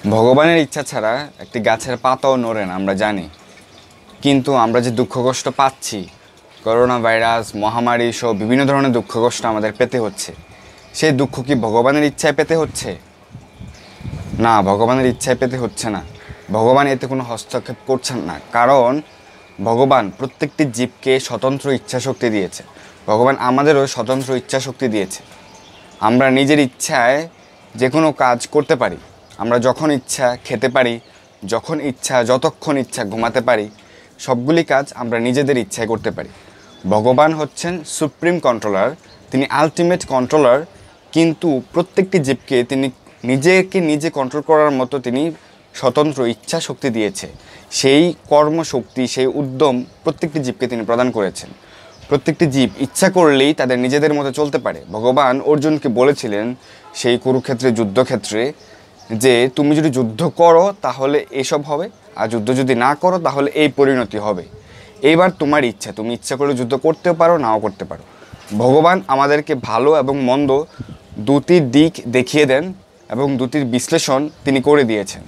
ভগবানের ইচ্ছা ছাড়া একটি গাছের পাতাও নড়ে না, আমরা জানি। কিন্তু আমরা যে দুঃখ কষ্ট পাচ্ছি, করোনা ভাইরাস, মহামারী সহ বিভিন্ন ধরনের দুঃখ কষ্ট আমাদের পেতে হচ্ছে, সেই দুঃখ কি ভগবানের ইচ্ছায় পেতে হচ্ছে? না, ভগবানের ইচ্ছায় পেতে হচ্ছে না। ভগবান এতে কোনো হস্তক্ষেপ করছেন না, কারণ ভগবান প্রত্যেকটি জীবকে স্বতন্ত্র ইচ্ছাশক্তি দিয়েছে। ভগবান আমাদেরও স্বতন্ত্র ইচ্ছাশক্তি দিয়েছে। আমরা নিজের ইচ্ছায় যে কোনো কাজ করতে পারি। আমরা যখন ইচ্ছা খেতে পারি, যখন ইচ্ছা যতক্ষণ ইচ্ছা ঘুমাতে পারি, সবগুলি কাজ আমরা নিজেদের ইচ্ছায় করতে পারি। ভগবান হচ্ছেন সুপ্রিম কন্ট্রোলার, তিনি আলটিমেট কন্ট্রোলার, কিন্তু প্রত্যেকটি জীবকে তিনি নিজেকে নিজে কন্ট্রোল করার মতো তিনি স্বতন্ত্র ইচ্ছা শক্তি দিয়েছে। সেই কর্মশক্তি, সেই উদ্যম প্রত্যেকটি জীবকে তিনি প্রদান করেছেন। প্রত্যেকটি জীব ইচ্ছা করলেই তাদের নিজেদের মতো চলতে পারে। ভগবান অর্জুনকে বলেছিলেন সেই কুরুক্ষেত্রে যুদ্ধক্ষেত্রে যে তুমি যদি যুদ্ধ করো তাহলে এসব হবে, আর যুদ্ধ যদি না করো তাহলে এই পরিণতি হবে। এইবার তোমার ইচ্ছা, তুমি ইচ্ছা করলে যুদ্ধ করতেও পারো, নাও করতে পারো। ভগবান আমাদেরকে ভালো এবং মন্দ দুটির দিক দেখিয়ে দেন এবং দুটির বিশ্লেষণ তিনি করে দিয়েছেন।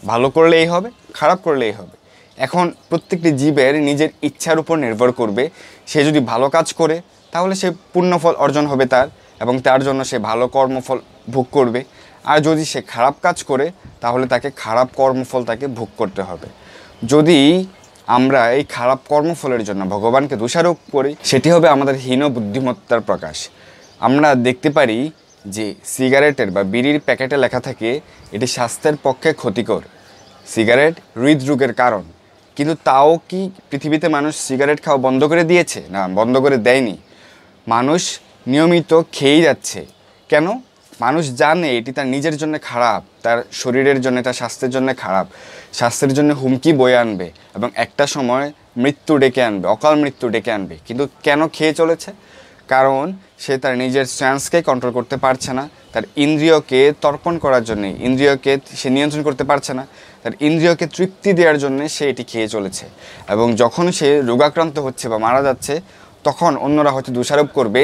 ভালো করলে এই হবে, খারাপ করলে এই হবে। এখন প্রত্যেকটি জীবের নিজের ইচ্ছার উপর নির্ভর করবে। সে যদি ভালো কাজ করে তাহলে সে পুণ্যফল অর্জন হবে তার, এবং তার জন্য সে ভালো কর্মফল ভোগ করবে। আর যদি সে খারাপ কাজ করে তাহলে তাকে খারাপ কর্মফল তাকে ভোগ করতে হবে। যদি আমরা এই খারাপ কর্মফলের জন্য ভগবানকে দোষারোপ করি, সেটি হবে আমাদের হীন বুদ্ধিমত্তার প্রকাশ। আমরা দেখতে পারি যে সিগারেটের বা বিড়ির প্যাকেটে লেখা থাকে এটি স্বাস্থ্যের পক্ষে ক্ষতিকর, সিগারেট হৃদরোগের কারণ। কিন্তু তাও কি পৃথিবীতে মানুষ সিগারেট খাওয়া বন্ধ করে দিয়েছে? না, বন্ধ করে দেয়নি। মানুষ নিয়মিত খেয়েই যাচ্ছে। কেন? মানুষ জানে এটি তার নিজের জন্য খারাপ, তার শরীরের জন্য, তার স্বাস্থ্যের জন্য খারাপ, স্বাস্থ্যের জন্য হুমকি বয়ে আনবে এবং একটা সময় মৃত্যু ডেকে আনবে, অকাল মৃত্যু ডেকে আনবে। কিন্তু কেন খেয়ে চলেছে? কারণ সে তার নিজের সেন্সকে কন্ট্রোল করতে পারছে না, তার ইন্দ্রিয়কে তর্পণ করার জন্যে, ইন্দ্রিয়কে সে নিয়ন্ত্রণ করতে পারছে না, তার ইন্দ্রিয়কে তৃপ্তি দেওয়ার জন্য সে এটি খেয়ে চলেছে। এবং যখন সে রোগাক্রান্ত হচ্ছে বা মারা যাচ্ছে, তখন অন্যরা হয়তো দোষারোপ করবে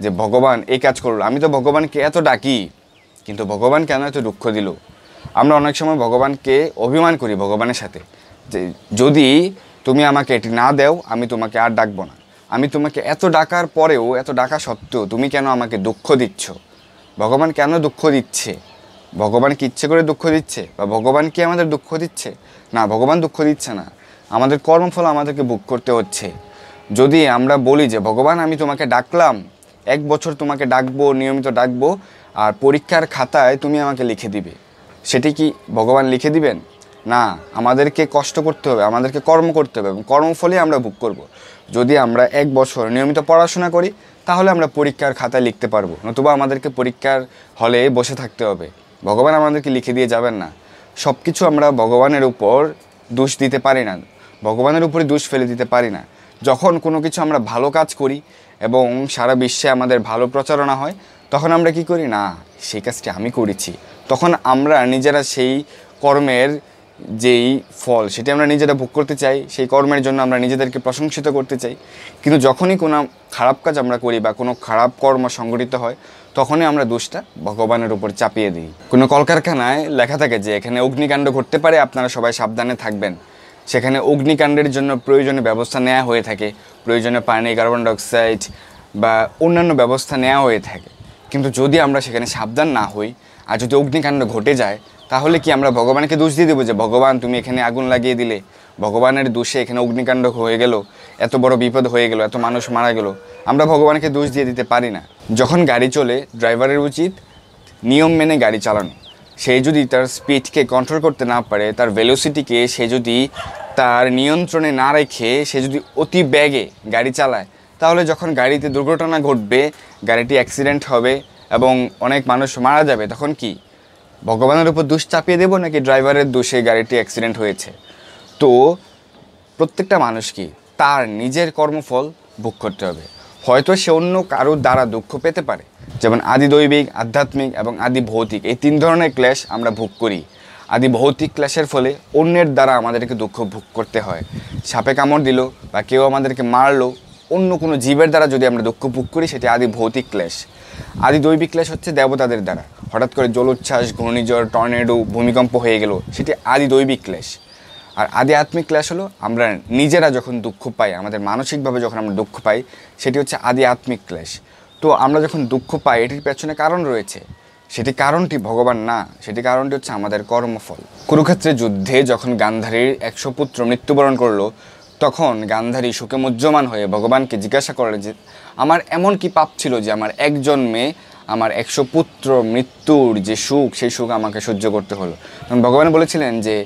যে ভগবান এই কাজ করলো, আমি তো ভগবানকে এত ডাকি, কিন্তু ভগবান কেন এত দুঃখ দিল? আমরা অনেক সময় ভগবানকে অভিমান করি ভগবানের সাথে, যে যদি তুমি আমাকে এটি না দাও আমি তোমাকে আর ডাকবো না। আমি তোমাকে এত ডাকার পরেও, এত ডাকা সত্ত্বেও তুমি কেন আমাকে দুঃখ দিচ্ছ? ভগবান কেন দুঃখ দিচ্ছে? ভগবান কি ইচ্ছে করে দুঃখ দিচ্ছে? বা ভগবান কি আমাদের দুঃখ দিচ্ছে? না, ভগবান দুঃখ দিচ্ছে না, আমাদের কর্মফল আমাদেরকে ভোগ করতে হচ্ছে। যদি আমরা বলি যে ভগবান আমি তোমাকে ডাকলাম, 1 বছর তোমাকে ডাকবো, নিয়মিত ডাকবো, আর পরীক্ষার খাতায় তুমি আমাকে লিখে দিবে, সেটি কি ভগবান লিখে দিবেন? না, আমাদেরকে কষ্ট করতে হবে, আমাদেরকে কর্ম করতে হবে এবং কর্মফলই আমরা ভোগ করব। যদি আমরা 1 বছর নিয়মিত পড়াশোনা করি তাহলে আমরা পরীক্ষার খাতায় লিখতে পারবো, নতুবা আমাদেরকে পরীক্ষার হলে বসে থাকতে হবে। ভগবান আমাদেরকে লিখে দিয়ে যাবেন না। সব কিছু আমরা ভগবানের উপর দোষ দিতে পারি না, ভগবানের উপরে দোষ ফেলে দিতে পারি না। যখন কোনো কিছু আমরা ভালো কাজ করি এবং সারা বিশ্বে আমাদের ভালো প্রচারণা হয়, তখন আমরা কি করি? না, সেই কাজটি আমি করেছি। তখন আমরা নিজেরা সেই কর্মের যেই ফল সেটি আমরা নিজেরা ভোগ করতে চাই, সেই কর্মের জন্য আমরা নিজেদেরকে প্রশংসিত করতে চাই। কিন্তু যখনই কোনো খারাপ কাজ আমরা করি বা কোনো খারাপ কর্ম সংঘটিত হয়, তখনই আমরা দোষটা ভগবানের উপর চাপিয়ে দিই। কোনো কলকারখানায় লেখা থাকে যে এখানে অগ্নিকাণ্ড ঘটতে পারে, আপনারা সবাই সাবধানে থাকবেন। সেখানে অগ্নিকাণ্ডের জন্য প্রয়োজনীয় ব্যবস্থা নেওয়া হয়ে থাকে, প্রয়োজনীয় পানি, কার্বন ডাইঅক্সাইড বা অন্যান্য ব্যবস্থা নেওয়া হয়ে থাকে। কিন্তু যদি আমরা সেখানে সাবধান না হই আর যদি অগ্নিকাণ্ড ঘটে যায়, তাহলে কি আমরা ভগবানকে দোষ দিয়ে দেবো যে ভগবান তুমি এখানে আগুন লাগিয়ে দিলে, ভগবানের দোষে এখানে অগ্নিকাণ্ড হয়ে গেল, এত বড় বিপদ হয়ে গেল, এত মানুষ মারা গেল? আমরা ভগবানকে দোষ দিয়ে দিতে পারি না। যখন গাড়ি চলে, ড্রাইভারের উচিত নিয়ম মেনে গাড়ি চালানো। সে যদি তার স্পিডকে কন্ট্রোল করতে না পারে, তার ভেলোসিটিকে সে যদি তার নিয়ন্ত্রণে না রেখে সে যদি অতি বেগে গাড়ি চালায়, তাহলে যখন গাড়িতে দুর্ঘটনা ঘটবে, গাড়িটি অ্যাক্সিডেন্ট হবে এবং অনেক মানুষ মারা যাবে, তখন কি ভগবানের উপর দোষ চাপিয়ে দেবো নাকি ড্রাইভারের দোষে গাড়িটি অ্যাক্সিডেন্ট হয়েছে? তো প্রত্যেকটা মানুষকে তার নিজের কর্মফল ভোগ করতে হবে। হয়তো সে অন্য কারোর দ্বারা দুঃখ পেতে পারে, যেমন আদি দৈবিক, আধ্যাত্মিক এবং আদি ভৌতিক, এই 3 ধরনের ক্লেশ আমরা ভোগ করি। আদি ভৌতিক ক্লেশের ফলে অন্যের দ্বারা আমাদেরকে দুঃখ ভোগ করতে হয়। সাপে কামড় দিল বা কেউ আমাদেরকে মারলো, অন্য কোনো জীবের দ্বারা যদি আমরা দুঃখ ভোগ করি সেটি আদি ভৌতিক ক্লেশ। আদি দৈবিক ক্লেশ হচ্ছে দেবতাদের দ্বারা, হঠাৎ করে জলোচ্ছ্বাস, ঘূর্ণিঝড়, টর্নেডো, ভূমিকম্প হয়ে গেল, সেটি আদি দৈবিক ক্লেশ। আর আদি আত্মিক ক্লেশ হলো আমরা নিজেরা যখন দুঃখ পাই, আমাদের মানসিকভাবে যখন আমরা দুঃখ পাই, সেটি হচ্ছে আদি আত্মিক ক্লেশ। তো আমরা যখন দুঃখ পাই এটির পেছনে কারণ রয়েছে, সেটি কারণটি ভগবান না, সেটি কারণটি হচ্ছে আমাদের কর্মফল। কুরুক্ষেত্রের যুদ্ধে যখন গান্ধারীর 100 পুত্র মৃত্যুবরণ করলো, তখন গান্ধারী শোকে মুহ্যমান হয়ে ভগবানকে জিজ্ঞাসা করলেন যে আমার এমন কি পাপ ছিল যে আমার এক জন্মে আমার 100 পুত্র মৃত্যুর যে সুখ, সেই সুখ আমাকে সহ্য করতে হলো। তখন ভগবান বলেছিলেন যে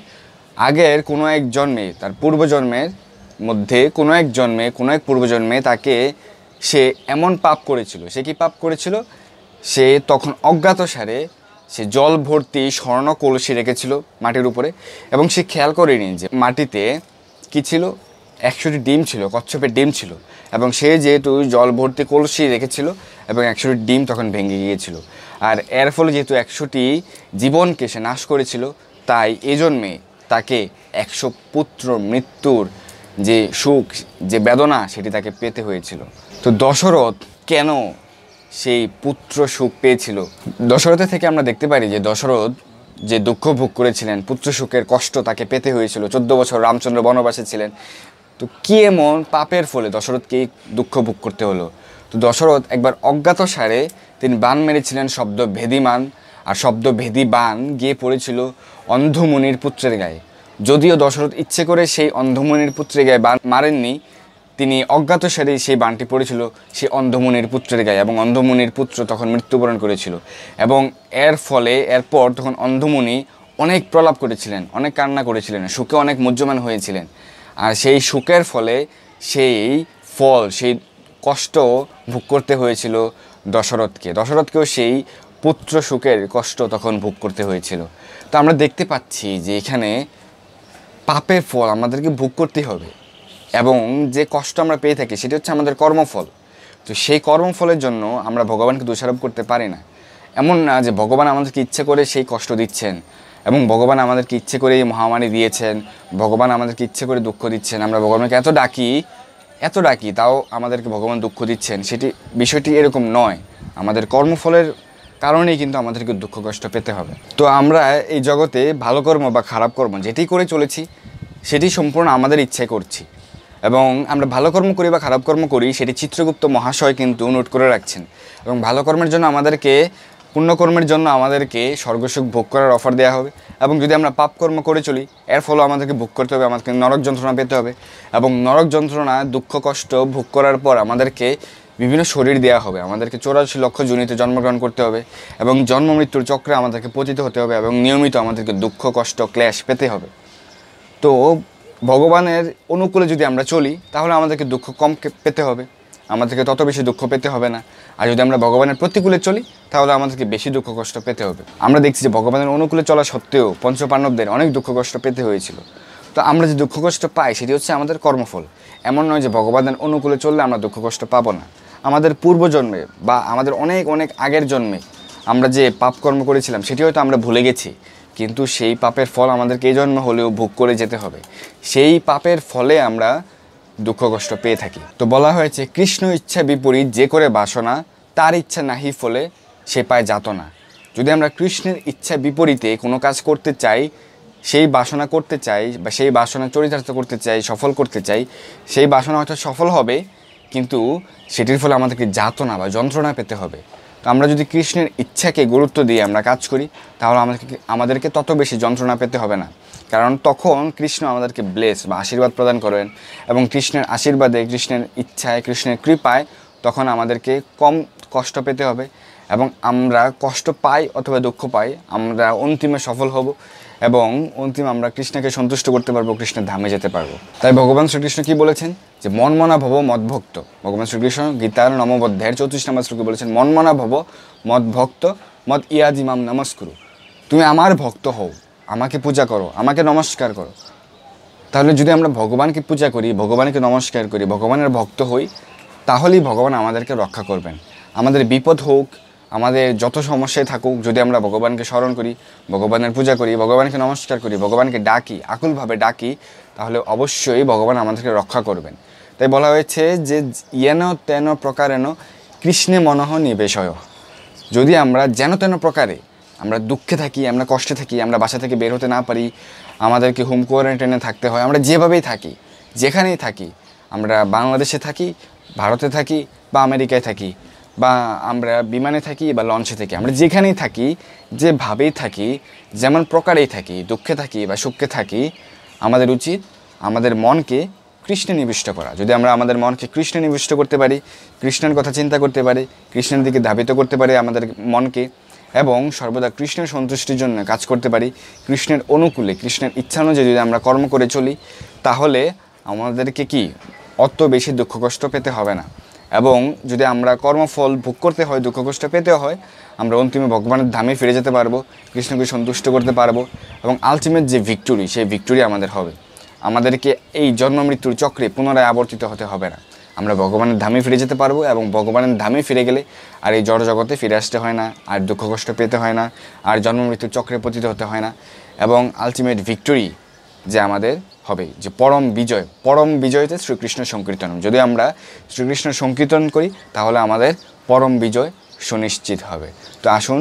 আগের কোনো এক জন্মে, তার পূর্বজন্মের মধ্যে কোনো এক জন্মে, কোনো এক পূর্বজন্মে তাকে সে এমন পাপ করেছিল। সে কি পাপ করেছিল? সে তখন অজ্ঞাতসারে সে জল ভর্তি স্বর্ণ কলসি রেখেছিল মাটির উপরে, এবং সে খেয়াল করেনি যে মাটিতে কি ছিল, 100টি ডিম ছিল, কচ্ছপের ডিম ছিল, এবং সে যেহেতু জল ভর্তি কলসি রেখেছিল এবং 100টি ডিম তখন ভেঙে গিয়েছিল। আর এর ফলে যেহেতু 100টি জীবনকে সে নাশ করেছিল, তাই এই জন্মে তাকে 100 পুত্র মৃত্যুর যে সুখ, যে বেদনা, সেটি তাকে পেতে হয়েছিল। তো দশরথ কেন সেই পুত্র সুখ পেয়েছিল? দশরথের থেকে আমরা দেখতে পারি যে দশরথ যে দুঃখ ভোগ করেছিলেন, পুত্র সুখের কষ্ট তাকে পেতে হয়েছিল। 14 বছর রামচন্দ্র বনবাসে ছিলেন। তো কি এমন পাপের ফলে দশরথকে এই দুঃখ ভোগ করতে হলো? তো দশরথ একবার অজ্ঞাতসারে তিনি বাণ মেরেছিলেন শব্দভেদী বাণ, আর শব্দভেদী বাণ গিয়ে পড়েছিল অন্ধমুনির পুত্রের গায়ে। যদিও দশরথ ইচ্ছে করে সেই অন্ধমুনির পুত্রের গায়ে বাণ মারেননি, তিনি অজ্ঞাতসারে সেই বাণটি পড়েছিল সেই অন্ধমুনির পুত্রের গায়ে, এবং অন্ধমুনির পুত্র তখন মৃত্যুবরণ করেছিল। এবং এর ফলে এরপর তখন অন্ধমুনি অনেক প্রলাপ করেছিলেন, অনেক কান্না করেছিলেন, সুখে অনেক মুহ্যমান হয়েছিলেন। আর সেই সুখের ফলে সেই ফল, সেই কষ্ট ভোগ করতে হয়েছিল দশরথকে। দশরথকেও সেই পুত্র সুখের কষ্ট তখন ভোগ করতে হয়েছিল। তো আমরা দেখতে পাচ্ছি যে এখানে পাপের ফল আমাদেরকে ভোগ করতে হবে, এবং যে কষ্ট আমরা পেয়ে থাকি সেটি হচ্ছে আমাদের কর্মফল। তো সেই কর্মফলের জন্য আমরা ভগবানকে দোষারোপ করতে পারি না। এমন না যে ভগবান আমাদেরকে ইচ্ছে করে সেই কষ্ট দিচ্ছেন, এবং ভগবান আমাদেরকে ইচ্ছে করে এই মহামারী দিয়েছেন, ভগবান আমাদেরকে ইচ্ছে করে দুঃখ দিচ্ছেন। আমরা ভগবানকে এত ডাকি তাও আমাদেরকে ভগবান দুঃখ দিচ্ছেন, বিষয়টি এরকম নয়। আমাদের কর্মফলের কারণেই কিন্তু আমাদেরকে দুঃখ কষ্ট পেতে হবে। তো আমরা এই জগতে ভালো কর্ম বা খারাপ কর্ম যেটি করে চলেছি, সেটি সম্পূর্ণ আমাদের ইচ্ছায় করছি, এবং আমরা ভালো কর্ম করি বা খারাপ কর্ম করি সেটি চিত্রগুপ্ত মহাশয় কিন্তু নোট করে রাখছেন। এবং ভালো কর্মের জন্য আমাদেরকে, পুণ্যকর্মের জন্য আমাদেরকে স্বর্গসুখ ভোগ করার অফার দেওয়া হবে, এবং যদি আমরা পাপ কর্ম করে চলি এর ফলে আমাদেরকে ভোগ করতে হবে, আমাদেরকে নরক যন্ত্রণা পেতে হবে, এবং নরক যন্ত্রণা, দুঃখ কষ্ট ভোগ করার পর আমাদেরকে বিভিন্ন শরীর দেওয়া হবে, আমাদেরকে 84 লক্ষ যোনিতে জন্মগ্রহণ করতে হবে, এবং জন্ম মৃত্যুর চক্রে আমাদেরকে পতিত হতে হবে, এবং নিয়মিত আমাদেরকে দুঃখ কষ্ট ক্লেশ পেতে হবে। তো ভগবানের অনুকূলে যদি আমরা চলি তাহলে আমাদেরকে দুঃখ কম পেতে হবে, আমাদেরকে তত বেশি দুঃখ পেতে হবে না। আর যদি আমরা ভগবানের প্রতিকূলে চলি তাহলে আমাদেরকে বেশি দুঃখ কষ্ট পেতে হবে। আমরা দেখছি যে ভগবানের অনুকূলে চলা সত্ত্বেও পঞ্চপাণ্ডবদের অনেক দুঃখ কষ্ট পেতে হয়েছিল। তো আমরা যে দুঃখ কষ্ট পাই সেটি হচ্ছে আমাদের কর্মফল। এমন নয় যে ভগবানের অনুকূলে চললে আমরা দুঃখ কষ্ট পাবো না। আমাদের পূর্বজন্মে বা আমাদের অনেক অনেক আগের জন্মে আমরা যে পাপ কর্ম করেছিলাম সেটি হয়তো আমরা ভুলে গেছি, কিন্তু সেই পাপের ফল আমাদেরকে এই জন্ম হলেও ভোগ করে যেতে হবে। সেই পাপের ফলে আমরা দুঃখ কষ্ট পেয়ে থাকি। তো বলা হয়েছে কৃষ্ণ ইচ্ছা বিপরীত যে করে বাসনা, তার ইচ্ছা নাহি ফলে সে পায় যাতনা। যদি আমরা কৃষ্ণের ইচ্ছা বিপরীতে কোনো কাজ করতে চাই, সেই বাসনা করতে চাই, বা সেই বাসনা চরিতার্থ করতে চাই, সফল করতে চাই, সেই বাসনা হয়তো সফল হবে, কিন্তু সেটির ফলে আমাদেরকে যাতনা বা যন্ত্রণা পেতে হবে। তো আমরা যদি কৃষ্ণের ইচ্ছাকে গুরুত্ব দিয়ে আমরা কাজ করি তাহলে আমাদেরকে তত বেশি যন্ত্রণা পেতে হবে না, কারণ তখন কৃষ্ণ আমাদেরকে ব্লেস বা আশীর্বাদ প্রদান করেন, এবং কৃষ্ণের আশীর্বাদে, কৃষ্ণের ইচ্ছায়, কৃষ্ণের কৃপায় তখন আমাদেরকে কম কষ্ট পেতে হবে, এবং আমরা কষ্ট পাই অথবা দুঃখ পাই, আমরা অন্তিমে সফল হব, এবং অন্তিমে আমরা কৃষ্ণকে সন্তুষ্ট করতে পারবো, কৃষ্ণের ধামে যেতে পারবো। তাই ভগবান শ্রীকৃষ্ণ কি বলেছেন যে মনমনা ভব মদভক্ত। ভগবান শ্রীকৃষ্ণ গীতার নবম অধ্যায়ের 34 নম্বর শ্লোকে বলেছেন মনমনা ভব মদভক্ত মদ ইয়াজিমাম নমস্কুরু। তুমি আমার ভক্ত হও, আমাকে পূজা করো, আমাকে নমস্কার করো। তাহলে যদি আমরা ভগবানকে পূজা করি, ভগবানকে নমস্কার করি, ভগবানের ভক্ত হই, তাহলেই ভগবান আমাদেরকে রক্ষা করবেন। আমাদের বিপদ হোক, আমাদের যত সমস্যায় থাকুক, যদি আমরা ভগবানকে স্মরণ করি, ভগবানের পূজা করি, ভগবানকে নমস্কার করি, ভগবানকে ডাকি, আকুলভাবে ডাকি, তাহলে অবশ্যই ভগবান আমাদেরকে রক্ষা করবেন। তাই বলা হয়েছে যে ইয়েন তেন প্রকারেণ কৃষ্ণে মনঃ নিবেশয়। যদি আমরা যেন তেন প্রকারে আমরা দুঃখে থাকি, আমরা কষ্টে থাকি, আমরা বাসা থেকে বের হতে না পারি, আমাদেরকে হোম কোয়ারেন্টাইনে থাকতে হয়, আমরা যেভাবেই থাকি, যেখানেই থাকি, আমরা বাংলাদেশে থাকি, ভারতে থাকি বা আমেরিকায় থাকি, বা আমরা বিমানে থাকি বা লঞ্চে থাকি, আমরা যেখানেই থাকি, যেভাবেই থাকি, যেমন প্রকারেই থাকি, দুঃখে থাকি বা সুখে থাকি, আমাদের উচিত আমাদের মনকে কৃষ্ণে নিবিষ্ট করা। যদি আমরা আমাদের মনকে কৃষ্ণে নিবিষ্ট করতে পারি, কৃষ্ণের কথা চিন্তা করতে পারি, কৃষ্ণের দিকে ধাবিত করতে পারি আমাদের মনকে, এবং সর্বদা কৃষ্ণের সন্তুষ্টির জন্য কাজ করতে পারি, কৃষ্ণের অনুকূলে, কৃষ্ণের ইচ্ছা অনুযায়ী যদি আমরা কর্ম করে চলি, তাহলে আমাদেরকে কি অত বেশি দুঃখ কষ্ট পেতে হবে না। এবং যদি আমরা কর্মফল ভোগ করতে হয়, দুঃখ কষ্ট পেতে হয়, আমরা অন্তিমে ভগবানের ধামে ফিরে যেতে পারবো, কৃষ্ণকে সন্তুষ্ট করতে পারবো, এবং আলটিমেট যে ভিক্টোরি, সেই ভিক্টোরি আমাদের হবে। আমাদেরকে এই জন্ম মৃত্যুর চক্রে পুনরায় আবর্তিত হতে হবে না। আমরা ভগবানের ধামে ফিরে যেতে পারবো, এবং ভগবানের ধামে ফিরে গেলে আর এই জড় জগতে ফিরে আসতে হয় না, আর দুঃখ কষ্ট পেতে হয় না, আর জন্ম মৃত্যুর চক্রে পতিত হতে হয় না। এবং আলটিমেট ভিক্টোরি যে আমাদের হবে, যে পরম বিজয়তে শ্রীকৃষ্ণ সংকীর্তন। যদি আমরা শ্রীকৃষ্ণ সংকীর্তন করি, তাহলে আমাদের পরম বিজয় সুনিশ্চিত হবে। তো আসুন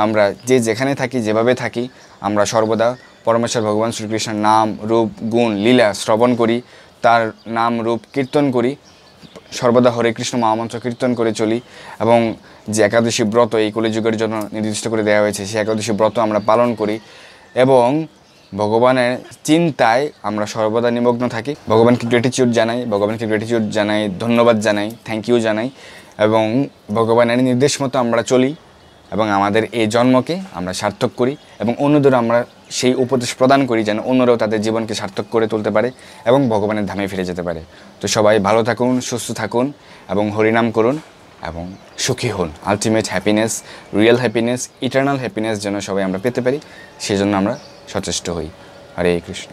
আমরা যে যেখানে থাকি, যেভাবে থাকি, আমরা সর্বদা পরমেশ্বর ভগবান শ্রীকৃষ্ণের নাম, রূপ, গুণ, লীলা শ্রবণ করি, তার নাম রূপ কীর্তন করি, সর্বদা হরে কৃষ্ণ মহামন্ত্র কীর্তন করে চলি, এবং যে একাদশী ব্রত এই কলিযুগের জন্য নির্দিষ্ট করে দেওয়া হয়েছে, সেই একাদশী ব্রত আমরা পালন করি, এবং ভগবানের চিন্তায় আমরা সর্বদা নিমগ্ন থাকি। ভগবানকে গ্র্যাটিটিউড জানাই, ধন্যবাদ জানাই, থ্যাংক ইউ জানাই, এবং ভগবানের নির্দেশ মতো আমরা চলি, এবং আমাদের এই জন্মকে আমরা সার্থক করি, এবং অন্যদের আমরা সেই উপদেশ প্রদান করি যেন অন্যরাও তাদের জীবনকে সার্থক করে তুলতে পারে এবং ভগবানের ধামে ফিরে যেতে পারে। তো সবাই ভালো থাকুন, সুস্থ থাকুন, এবং হরিনাম করুন, এবং সুখী হন। Ultimate happiness, real happiness, eternal happiness যেন সবাই আমরা পেতে পারি, সেজন্য আমরা সচেষ্ট হই। হরে কৃষ্ণ।